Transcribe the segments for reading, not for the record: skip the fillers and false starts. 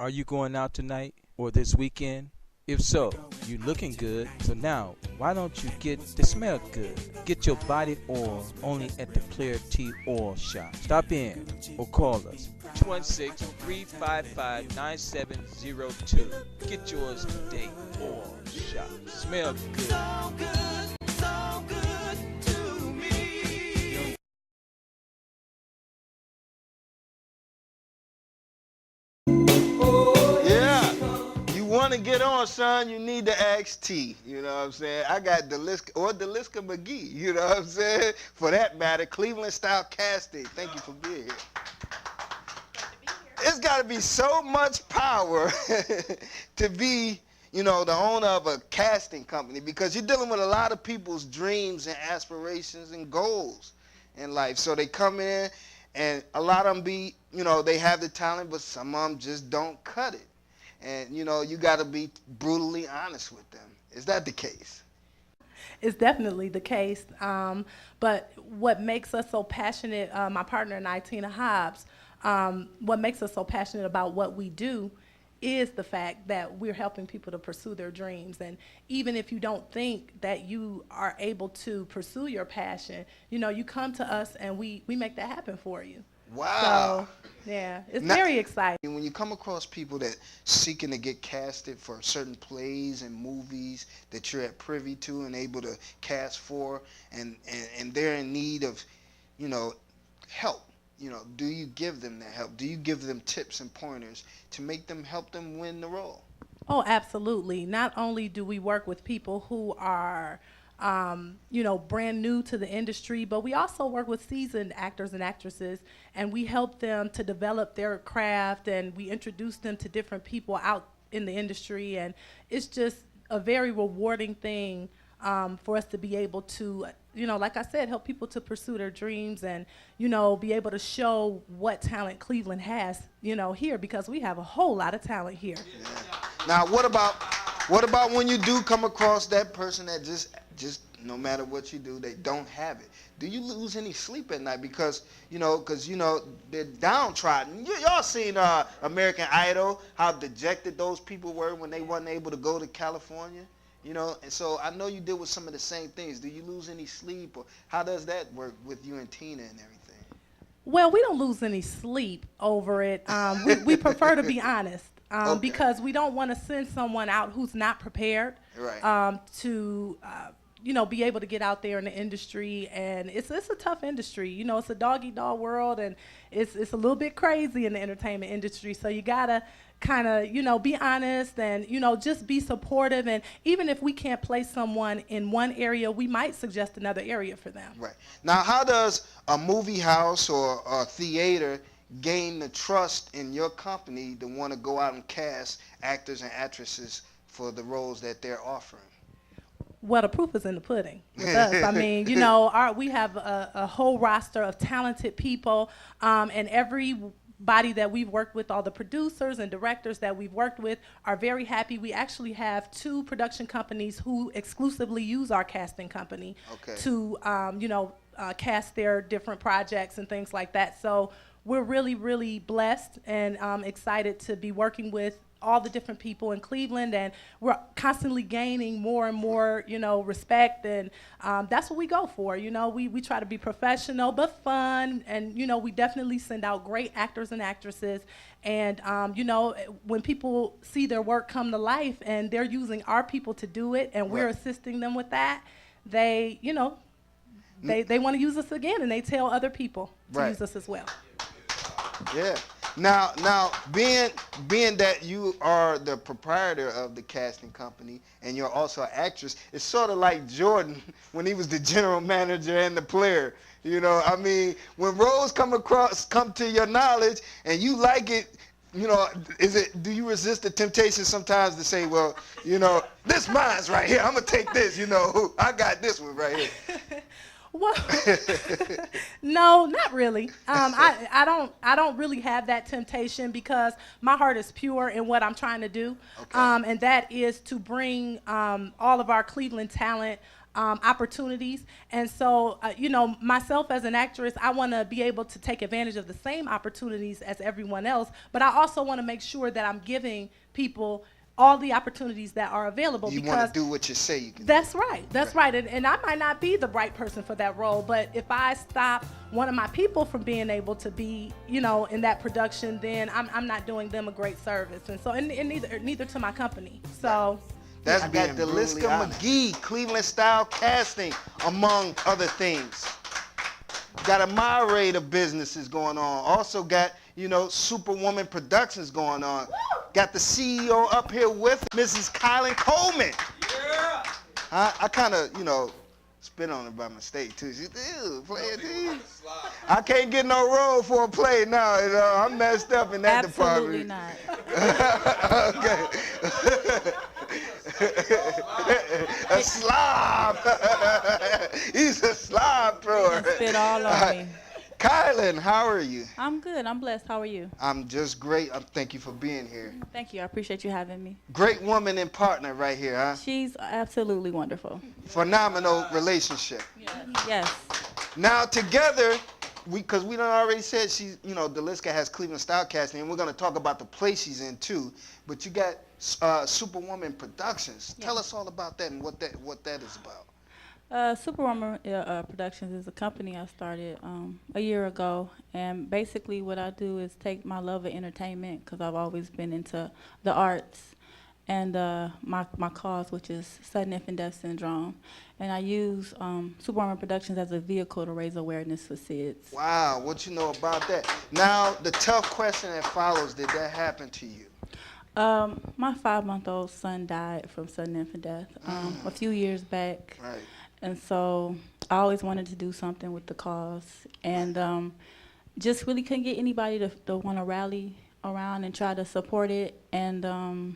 Are you going out tonight or this weekend? If so, you looking good. So now, why don't you get the smell good? Get your body oil only at the Playa T oil shop. Stop in or call us 216-355-9702. Get yours today. Oil shop. Smell good. So good to me. Want to get on, son, you need to ask T. You know what I'm saying? I got Deliska McGhee, you know what I'm saying? For that matter, Cleveland style casting. Thank you for being here. It's got to be so much power to be, the owner of a casting company, because you're dealing with a lot of people's dreams and aspirations and goals in life. So they come in, and a lot of them they have the talent, but some of them just don't cut it. And, you got to be brutally honest with them. Is that the case? It's definitely the case. But what makes us so passionate, my partner and I, Tina Hobbs, what makes us so passionate about what we do is the fact that we're helping people to pursue their dreams. And even if you don't think that you are able to pursue your passion, you come to us and we make that happen for you. Wow. So, yeah, it's very exciting. When you come across people that seeking to get casted for certain plays and movies that you're at privy to and able to cast for, and they're in need of, help, do you give them that help? Do you give them tips and pointers to help them win the role? Oh, absolutely. Not only do we work with people who are brand new to the industry, but we also work with seasoned actors and actresses, and we help them to develop their craft, and we introduce them to different people out in the industry, and it's just a very rewarding thing for us to be able to, like I said, help people to pursue their dreams and, be able to show what talent Cleveland has, here, because we have a whole lot of talent here. Yeah. Now, what about when you do come across that person that just no matter what you do, they don't have it? Do you lose any sleep at night because they're downtrodden? Y'all seen American Idol, how dejected those people were when they weren't able to go to California? And so I know you deal with some of the same things. Do you lose any sleep, or how does that work with you and Tina and everything? Well, we don't lose any sleep over it. We prefer to be honest. Okay. Because we don't want to send someone out who's not prepared, right. To be able to get out there in the industry. And it's a tough industry. It's a dog-eat-dog world, and it's a little bit crazy in the entertainment industry. So you gotta kind of be honest and just be supportive. And even if we can't place someone in one area, we might suggest another area for them. Right. Now, how does a movie house or a theater gain the trust in your company to want to go out and cast actors and actresses for the roles that they're offering? Well, the proof is in the pudding with us. I mean, we have a whole roster of talented people, and everybody that we've worked with, all the producers and directors that we've worked with, are very happy. We actually have 2 production companies who exclusively use our casting company to, cast their different projects and things like that. So we're really, really blessed and excited to be working with all the different people in Cleveland, and we're constantly gaining more and more, respect, and that's what we go for. We try to be professional but fun, and we definitely send out great actors and actresses, and when people see their work come to life and they're using our people to do it, and we're assisting them with that, they they want to use us again, and they tell other people to use us as well. Yeah. Now, being that you are the proprietor of the casting company and you're also an actress, it's sort of like Jordan when he was the general manager and the player. When roles come to your knowledge and you like it, do you resist the temptation sometimes to say, well, this mine's right here, I'm gonna take this, I got this one right here. Well, no, not really. I don't really have that temptation because my heart is pure in what I'm trying to do, and that is to bring all of our Cleveland talent opportunities. And so, you know, myself as an actress, I want to be able to take advantage of the same opportunities as everyone else, but I also want to make sure that I'm giving people all the opportunities that are available. You because want to do what you say you can. that's right. That's right. And I might not be the right person for that role, but if I stop one of my people from being able to be, you know, in that production, then I'm not doing them a great service. And so, and neither to my company. So. That's yeah. got Deliska McGhee, Cleveland Style Casting, among other things. Got a myriad of businesses going on. Also got, you know, Superwoman Productions going on. Got the CEO up here with Mrs. Kylynn Coleman. Yeah. I kind of, you know, spit on her by mistake too. She said, Playa T. I can't get no role for a play now. You know, I'm messed up in that Absolutely department. Absolutely not. Okay. A slob. He's a slob thrower. Spit all on me. Kylynn, how are you? I'm good. I'm blessed. How are you? I'm just great. Thank you for being here. Thank you. I appreciate you having me. Great woman and partner right here, huh? She's absolutely wonderful. Phenomenal relationship. Yes. Now together, because we done already said she's, you know, Deliska has Cleveland Style Casting, and we're going to talk about the place she's in too. But you got Superwoman Productions. Yeah. Tell us all about that and what that is about. Superwoman Productions is a company I started a year ago, and basically what I do is take my love of entertainment, because I've always been into the arts, and my cause, which is sudden infant death syndrome, and I use Superwoman Productions as a vehicle to raise awareness for s.i.d.s. Wow, what you know about that? Now, the tough question that follows, did that happen to you? My 5-month-old son died from sudden infant death a few years back. Right. And so I always wanted to do something with the cause, and just really couldn't get anybody to want to rally around and try to support it. And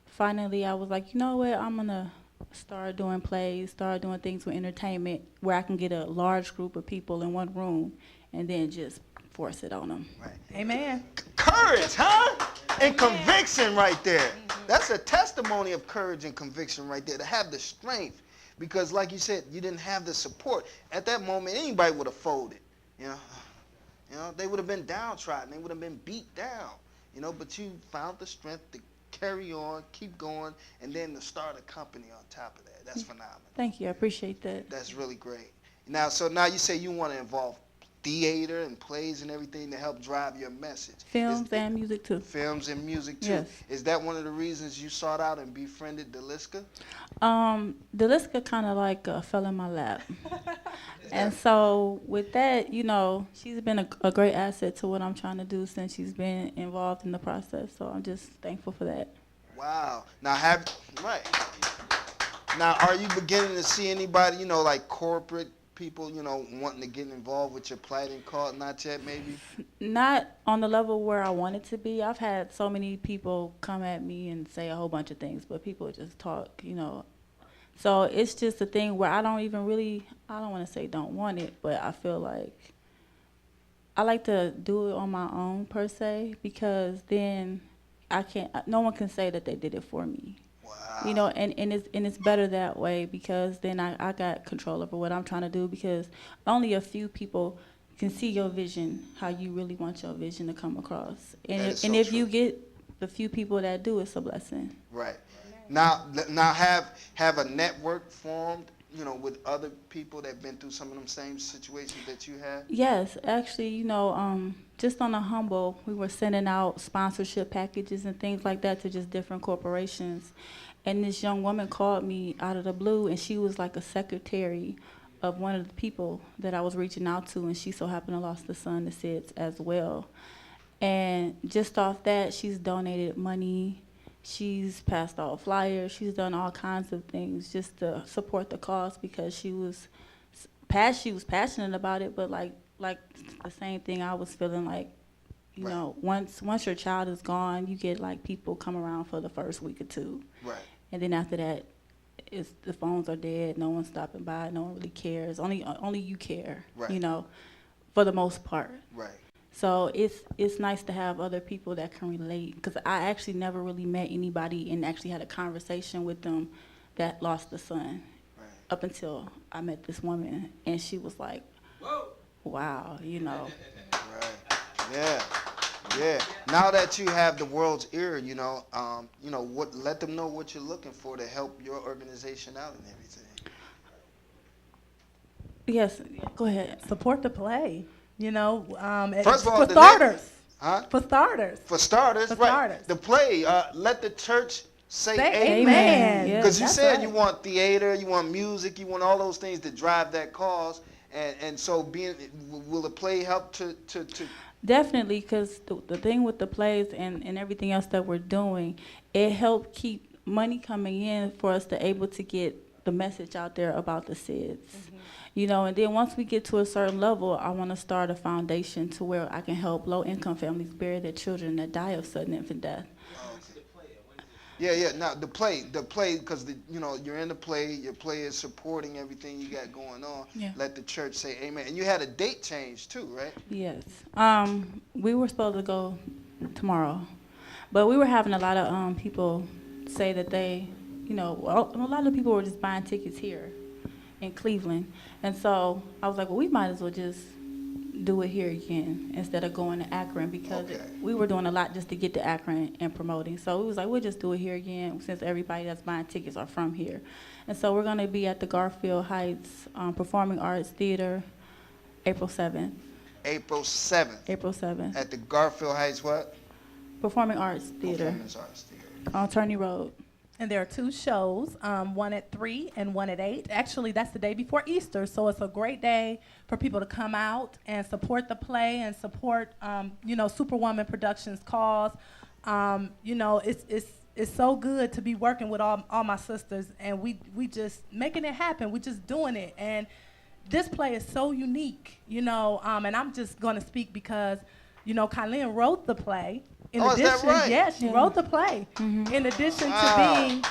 finally I was like, you know what, I'm going to start doing plays, start doing things with entertainment where I can get a large group of people in one room and then just force it on them. Right. Amen. Courage, huh? And conviction right there. That's a testimony of courage and conviction right there, to have the strength. Because like you said, you didn't have the support. At that moment, anybody would have folded. You know, they would have been downtrodden. They would have been beat down. You know, but you found the strength to carry on, keep going, and then to start a company on top of that. That's phenomenal. Thank you. I appreciate that. That's really great. Now, so now you say you want to involve theater and plays and everything to help drive your message. Films and music too. Films and music too. Yes. Is that one of the reasons you sought out and befriended Deliska? Deliska kind of like fell in my lap. And so with that, you know, she's been a great asset to what I'm trying to do since she's been involved in the process. So I'm just thankful for that. Wow. Now Now, are you beginning to see anybody, you know, like corporate people, you know, wanting to get involved with your plight and cause? Not yet, maybe? Not on the level where I want it to be. I've had so many people come at me and say a whole bunch of things, but people just talk, you know. So it's just a thing where I don't want to say don't want it, but I feel like I like to do it on my own per se, because then no one can say that they did it for me. Wow. You know, and it's better that way, because then I got control over what I'm trying to do, because only a few people can see your vision, how you really want your vision to come across. And if you get the few people that do, it's a blessing. Right. Now have a network formed, you know, with other people that have been through some of them same situations that you have? Yes, actually, you know, just on a humble, we were sending out sponsorship packages and things like that to just different corporations. And this young woman called me out of the blue, and she was like a secretary of one of the people that I was reaching out to, and she so happened to lost the son to s.i.d.s as well. And just off that, she's donated money. She's passed out flyers. She's done all kinds of things just to support the cause, because she was passionate about it, but like the same thing I was feeling like, you know, once your child is gone, you get like people come around for the first week or two. Right. And then after that, the phones are dead. No one's stopping by. No one really cares. Only you care. Right. You know, for the most part. Right. So it's nice to have other people that can relate, because I actually never really met anybody and actually had a conversation with them that lost a son. Right. up until I met this woman, and she was like, wow, you know. Right. Yeah. Yeah. Now that you have the world's ear, what let them know what you're looking for to help your organization out and everything. Yes, go ahead. Support the play. First of all, for starters. Huh? For starters. For starters, For right. starters. The play, let the church say Say amen. amen. Because you That's said right. you want theater, you want music, you want all those things to drive that cause. And so will the play help to Definitely, because the thing with the plays and everything else that we're doing, it helped keep money coming in for us to able to get the message out there about the s.i.d.s. And then once we get to a certain level, I want to start a foundation to where I can help low-income families bury their children that die of sudden infant death. Yeah. Now the play, because you're in the play. Your play is supporting everything you got going on. Yeah. Let the church say amen. And you had a date change too, right? Yes. We were supposed to go tomorrow, but we were having a lot of people say that they, a lot of people were just buying tickets here in Cleveland, and so I was like, well, we might as well just do it here again instead of going to Akron, because we were doing a lot just to get to Akron and promoting. So we was like, we'll just do it here again since everybody that's buying tickets are from here. And so we're going to be at the Garfield Heights Performing Arts Theater April 7th. April 7th. April 7th. At the Garfield Heights what? Performing Arts Theater. Performance Arts Theater. On Turney Road. And there are 2 shows, one at 3 and one at 8. Actually, that's the day before Easter, so it's a great day for people to come out and support the play and support, Superwoman Productions cause. It's so good to be working with all my sisters, and we just making it happen. We just doing it, and this play is so unique, and I'm just going to speak because, Kylynn wrote the play. In addition, is that right? Yes, she wrote the play. Mm-hmm. In addition to being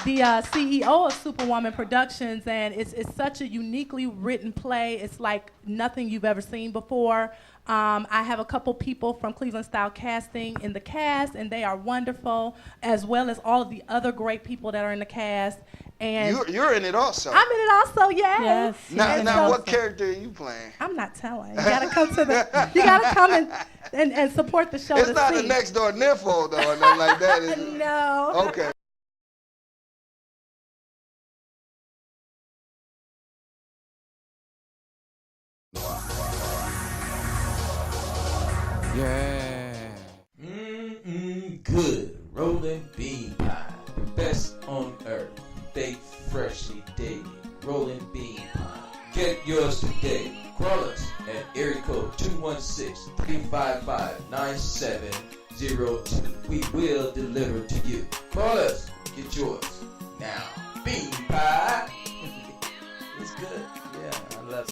the CEO of Superwoman Productions, and it's such a uniquely written play. It's like nothing you've ever seen before. I have a couple people from Cleveland Style Casting in the cast, and they are wonderful, as well as all of the other great people that are in the cast. And you're in it also. I'm in it also, yay. Yes. Now what character are you playing? I'm not telling. You gotta come you gotta come and support the show. It's not the Next Door Nympho though, or nothing like that, is it? No. Okay. Yeah. Good rolling bean pie. The best on earth. Baked freshly daily. Rolling bean pie. Get yours today. Call us at area code 216-355-9702. We will deliver to you. Call us. Get yours now. Bean